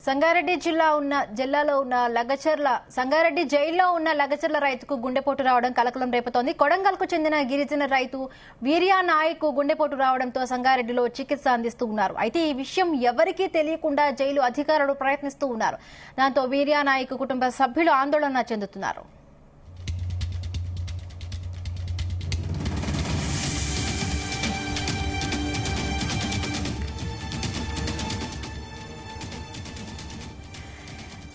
సంగారెడ్డి జిల్లాలో ఉన్న సంగారెడ్డి జైల్లో ఉన్న లగచర్ల రైతుకు గుండెపోటు రావడం కలకలం రేపుతోంది. కొడంగల్కు చెందిన గిరిజన రైతు వీర్యా నాయక్ గుండెపోటు రావడంతో సంగారెడ్డిలో చికిత్స అందిస్తూ ఉన్నారు. అయితే ఈ విషయం ఎవరికీ తెలియకుండా జైలు అధికారులు ప్రయత్నిస్తూ ఉన్నారు. దాంతో వీర్యా నాయక్ కుటుంబ సభ్యులు ఆందోళన చెందుతున్నారు.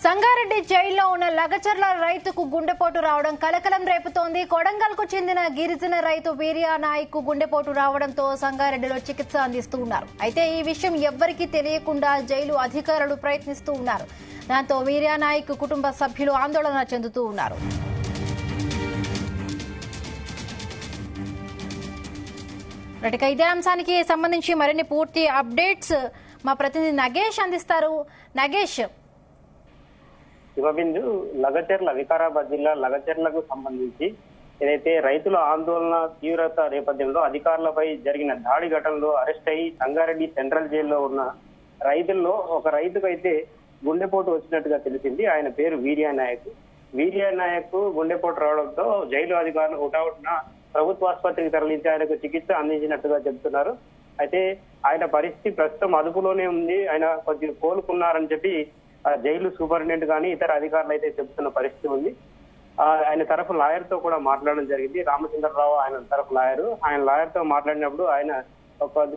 సంగారెడ్డి జైల్లో ఉన్న లగచర్ల రైతుకు గుండెపోటు రావడం కలకలం రేపుతోంది. కొడంగల్కు చెందిన గిరిజన రైతు వీర్యా నాయక్ గుండెపోటు రావడంతో సంగారెడ్డిలో చికిత్స అందిస్తూ ఉన్నారు. అయితే ఈ విషయం ఎవ్వరికీ తెలియకుండా జైలు అధికారులు ప్రయత్నిస్తూ ఉన్నారు. దాంతో వీర్యా నాయక్ కుటుంబ సభ్యులు ఆందోళన చెందుతూ ఉన్నారు. ఇదే అంశానికి సంబంధించి మరిన్ని పూర్తి అప్డేట్స్ మా ప్రతినిధి నగేష్ అందిస్తారు. నగేష్, శివబిందు లగచర్ల వికారాబాద్ జిల్లా లగచర్లకు సంబంధించి ఏదైతే రైతుల ఆందోళన తీవ్రత నేపథ్యంలో అధికారులపై జరిగిన దాడి ఘటనలో అరెస్ట్ అయ్యి సంగారెడ్డి సెంట్రల్ జైల్లో ఉన్న రైతుల్లో ఒక రైతుకైతే గుండెపోటు వచ్చినట్టుగా తెలిసింది. ఆయన పేరు వీర్యా నాయక్. వీర్యా నాయక్ గుండెపోటు రావడంతో జైలు అధికారులు హుటాహుటిన ప్రభుత్వ ఆసుపత్రికి తరలించి ఆయనకు చికిత్స అందించినట్టుగా చెబుతున్నారు. అయితే ఆయన పరిస్థితి ప్రస్తుతం అదుపులోనే ఉంది, ఆయన కొంచెం కోలుకున్నారని చెప్పి జైలు సూపరింటెండెంట్ కానీ ఇతర అధికారులు అయితే చెబుతున్న పరిస్థితి ఉంది. ఆయన తరఫు లాయర్ తో కూడా మాట్లాడడం జరిగింది. రామచంద్రరావు ఆయన తరఫు లాయర్. ఆయన లాయర్ తో మాట్లాడినప్పుడు ఆయన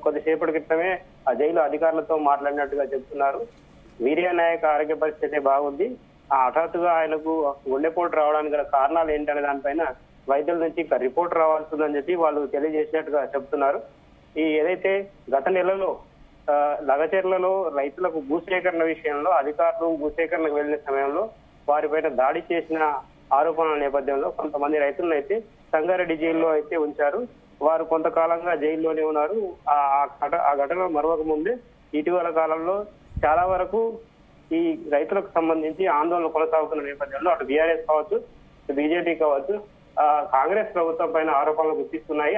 కొద్దిసేపటి క్రితమే ఆ జైలు అధికారులతో మాట్లాడినట్టుగా చెప్తున్నారు. వీర్యా నాయక్ ఆరోగ్య పరిస్థితి బాగుంది. హఠాత్తుగా ఆయనకు గుండెపోటు రావడానికి గల కారణాలు ఏంటనే దానిపైన వైద్యుల నుంచి రిపోర్ట్ రావాల్సిందని చెప్పి వాళ్ళు తెలియజేసినట్టుగా చెప్తున్నారు. ఏదైతే గత నెలలో లగచర్లలో రైతులకు భూసేకరణ విషయంలో అధికారులు భూసేకరణకు వెళ్లిన సమయంలో వారిపైన దాడి చేసిన ఆరోపణల నేపథ్యంలో కొంతమంది రైతులను అయితే సంగారెడ్డి జైల్లో అయితే ఉంచారు. వారు కొంతకాలంగా జైల్లోనే ఉన్నారు. ఆ ఘటన మరొక ముందే ఇటీవల కాలంలో చాలా వరకు ఈ రైతులకు సంబంధించి ఆందోళన కొనసాగుతున్న నేపథ్యంలో అటు బీఆర్ఎస్ కావచ్చు, బీజేపీ కావచ్చు, కాంగ్రెస్ ప్రభుత్వం పైన ఆరోపణలు గుర్తిస్తున్నాయి.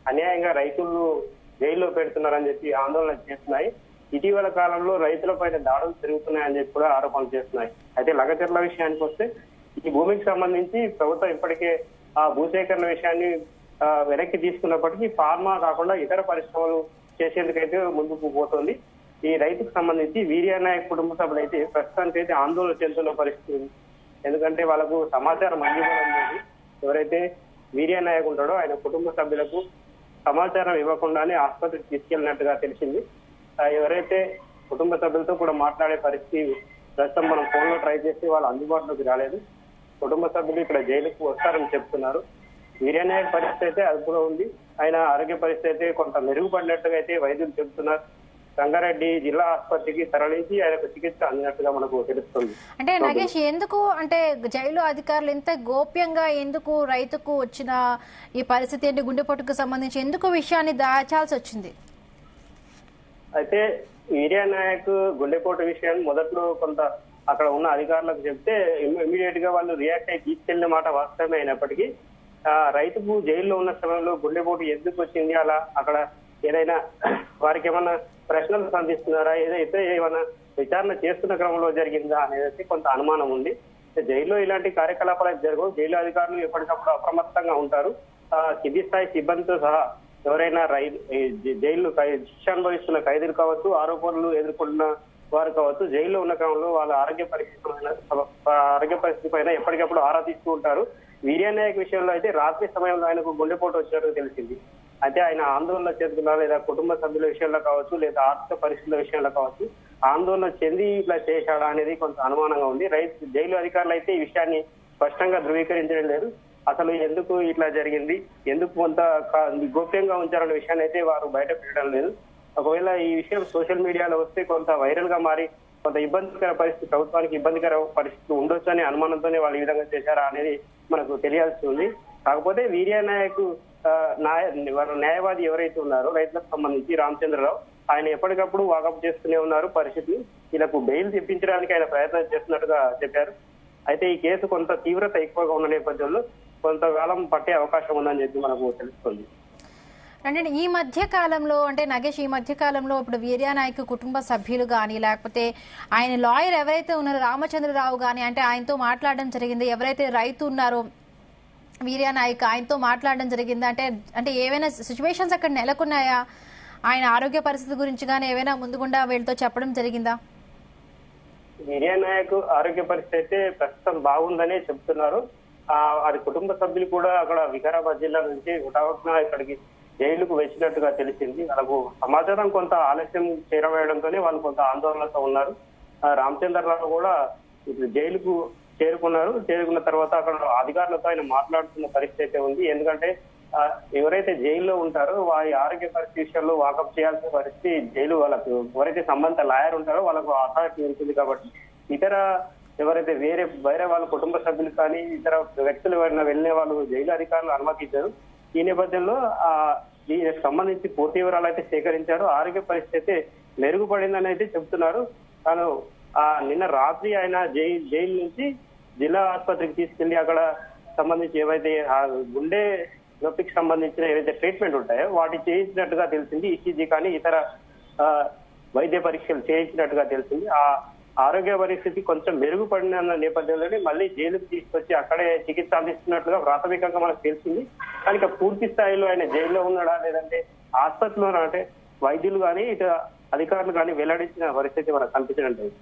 అన్యాయంగా రైతులు జైల్లో పెడుతున్నారని చెప్పి ఆందోళన చేస్తున్నాయి. ఇటీవల కాలంలో రైతులపైన దాడులు జరుగుతున్నాయని చెప్పి కూడా ఆరోపణలు చేస్తున్నాయి. అయితే లగచర్ల విషయానికి వస్తే ఈ భూమికి సంబంధించి ప్రభుత్వం ఇప్పటికే ఆ భూసేకరణ విషయాన్ని వెనక్కి తీసుకున్నప్పటికీ ఫార్మా కాకుండా ఇతర పరిశ్రమలు చేసేందుకైతే ముందుకు పోతుంది. ఈ రైతుకు సంబంధించి వీర్యా నాయక్ కుటుంబ సభ్యులు అయితే ప్రస్తుతానికి అయితే ఆందోళన చెందుతున్న పరిస్థితి ఉంది. ఎందుకంటే వాళ్ళకు సమాచారం అందివ్వడం లేదు. ఎవరైతే వీర్యా నాయక్ ఉంటాడో ఆయన కుటుంబ సభ్యులకు సమాచారం ఇవ్వకుండానే ఆసుపత్రికి తీసుకెళ్లినట్టుగా తెలిసింది. ఎవరైతే కుటుంబ సభ్యులతో కూడా మాట్లాడే పరిస్థితి ప్రస్తుతం మనం ఫోన్ లో ట్రై చేసి వాళ్ళు అందుబాటులోకి రాలేదు. కుటుంబ సభ్యులు ఇక్కడ జైలుకు వస్తారని చెప్తున్నారు. వీర్యా నాయక్ పరిస్థితి అయితే అదుపులో ఉంది. ఆయన ఆరోగ్య పరిస్థితి అయితే కొంత మెరుగుపడినట్టుగా అయితే వైద్యులు చెబుతున్నారు. సంగారెడ్డి జిల్లా ఆసుపత్రికి తరలించి ఆయనకు చికిత్స అందినట్టుగా మనకు తెలుస్తుంది. అంటే నగేష్, ఎందుకు అంటే జైలు అధికారులు ఇంత గోప్యంగా ఎందుకు రైతుకు వచ్చిన ఈ పరిస్థితి ఏంటి, గుండెపోటుకు సంబంధించి ఎందుకు విషయాన్ని దాచాల్సి వచ్చింది? అయితే వీర్యా నాయక్ గుండెపోటు విషయం మొదట్లో కొంత అక్కడ ఉన్న అధికారులకు చెప్తే ఇమీడియట్ గా వాళ్ళు రియాక్ట్ అయి తీసుకెళ్లిన మాట వాస్తవమే అయినప్పటికీ రైతుకు జైల్లో ఉన్న సమయంలో గుండెపోటు ఎందుకు వచ్చింది, అలా అక్కడ ఏదైనా వారికి ఏమన్నా ప్రశ్నలు సంధిస్తున్నారా, ఏదైతే ఏమైనా విచారణ చేస్తున్న క్రమంలో జరిగిందా అనేది కొంత అనుమానం ఉంది. జైల్లో ఇలాంటి కార్యకలాపాలు జరగవు. జైలు అధికారులు ఎప్పటికప్పుడు అప్రమత్తంగా ఉంటారు. కింది స్థాయి సిబ్బందితో సహా ఎవరైనా జైలు శిక్ష అనుభవిస్తున్న ఖైదీలు కావచ్చు, ఆరోపణలు ఎదుర్కొంటున్న వారు కావచ్చు, జైల్లో ఉన్న క్రమంలో వాళ్ళ ఆరోగ్య పరిస్థితి పైన ఎప్పటికప్పుడు ఆరా తీస్తూ ఉంటారు. వీర్యా నాయక్ విషయంలో అయితే రాత్రి సమయంలో ఆయనకు గుండెపోటు వచ్చినట్టు తెలిసింది. అయితే ఆయన ఆందోళన చెందుతున్నారు, లేదా కుటుంబ సభ్యుల విషయంలో కావచ్చు, లేదా ఆర్థిక పరిస్థితుల విషయంలో కావచ్చు, ఆందోళన చెంది ఇట్లా చేశాడా అనేది కొంత అనుమానంగా ఉంది. జైలు అధికారులు అయితే ఈ విషయాన్ని స్పష్టంగా ధృవీకరించడం లేదు. అసలు ఎందుకు ఇట్లా జరిగింది, ఎందుకు కొంత గోప్యంగా ఉంచారన్న విషయాన్ని అయితే వారు బయట పెట్టడం లేదు. ఒకవేళ ఈ విషయం సోషల్ మీడియాలో వస్తే కొంత వైరల్ గా మారి కొంత ఇబ్బందికర పరిస్థితి, ప్రభుత్వానికి ఇబ్బందికర పరిస్థితి ఉండొచ్చు అనే అనుమానంతోనే వాళ్ళు ఈ విధంగా చేశారా అనేది మనకు తెలియాల్సి ఉంది. కాకపోతే వీర్యా నాయక్ న్యాయవాది ఎవరైతే ఉన్నారో రైతులకు సంబంధించి రామచంద్రరావు, ఆయన ఎప్పటికప్పుడు వాకప్ చేస్తూనే ఉన్నారు. పరిస్థితి వీళ్ళకు బెయిల్ తెప్పించడానికి ఆయన ప్రయత్నం చేస్తున్నట్టుగా చెప్పారు. అయితే ఈ కేసు కొంత తీవ్రత ఎక్కువగా ఉన్న నేపథ్యంలో కొంతకాలం పట్టే అవకాశం ఉందని చెప్పి మనకు తెలుస్తుంది. అంటే ఈ మధ్య కాలంలో అంటే నగేష్ ఈ మధ్య కాలంలో ఇప్పుడు వీర్యానాయక్ కుటుంబ సభ్యులు కానీ లేకపోతే ఆయన లాయర్ ఎవరైతే ఉన్నారో రామచంద్రరావు కానీ అంటే ఆయనతో మాట్లాడడం జరిగింది. ఎవరైతే రైతు ఉన్నారో వీర్యానాయక్ ఆయనతో మాట్లాడడం జరిగింది. అంటే ఏవైనా సిచ్యువేషన్స్ అక్కడ నెలకొన్నాయా? ఆయన ఆరోగ్య పరిస్థితి గురించి కానీ ఏవైనా ముందుగుండా వీళ్ళతో చెప్పడం జరిగిందా? వీర్యానాయక్ ఆరోగ్య పరిస్థితి అయితే ప్రస్తుతం బాగుందనే చెప్తున్నారు. అది కుటుంబ సభ్యులు కూడా అక్కడ వికారాబాద్ జిల్లా నుంచి హుటాహుటిన ఇక్కడికి జైలుకు వచ్చినట్టుగా తెలిసింది. వాళ్ళకు సమాచారం కొంత ఆలస్యం చేరవేయడంతోనే వాళ్ళు కొంత ఆందోళనతో ఉన్నారు. రామచంద్రరావు కూడా ఇప్పుడు జైలుకు చేరుకున్న తర్వాత అక్కడ అధికారులతో ఆయన మాట్లాడుతున్న పరిస్థితి అయితే ఉంది. ఎందుకంటే ఎవరైతే జైల్లో ఉంటారో వారి ఆరోగ్య పరిస్థితి విషయంలో వాకప్ చేయాల్సిన పరిస్థితి జైలు వాళ్ళకు ఎవరైతే సంబంధిత లాయర్ ఉంటారో వాళ్ళకు అథారిటీ ఉంటుంది. కాబట్టి ఇతర ఎవరైతే వేరే వాళ్ళ కుటుంబ సభ్యులు కానీ ఇతర వ్యక్తులు ఎవరైనా వెళ్ళిన వాళ్ళు జైలు అధికారులు అనుమతించారు. ఈ నేపథ్యంలో దీనికి సంబంధించి పూర్తి వివరాలు అయితే సేకరించారు. ఆరోగ్య పరిస్థితి అయితే మెరుగుపడిందని అయితే చెప్తున్నారు. తాను నిన్న రాత్రి ఆయన జైలు నుంచి జిల్లా ఆసుపత్రికి తీసుకెళ్లి అక్కడ సంబంధించి ఏవైతే గుండె నొప్పికి సంబంధించిన ఏవైతే ట్రీట్మెంట్ ఉంటాయో వాటి చేయించినట్టుగా తెలిసింది. ఈసీజీ కానీ ఇతర వైద్య పరీక్షలు చేయించినట్టుగా తెలిసింది. ఆ ఆరోగ్య పరిస్థితి కొంచెం మెరుగుపడిన నేపథ్యంలోనే మళ్ళీ జైలుకు తీసుకొచ్చి అక్కడే చికిత్స అందిస్తున్నట్లుగా ప్రాథమికంగా మనకు తెలిసింది. కానీ పూర్తి స్థాయిలో ఆయన జైల్లో ఉన్నాడా లేదంటే ఆసుపత్రిలోనా అంటే వైద్యులు కానీ ఇతర అధికారులు కానీ వెల్లడించిన పరిస్థితి మనకు కనిపించడం లేదు.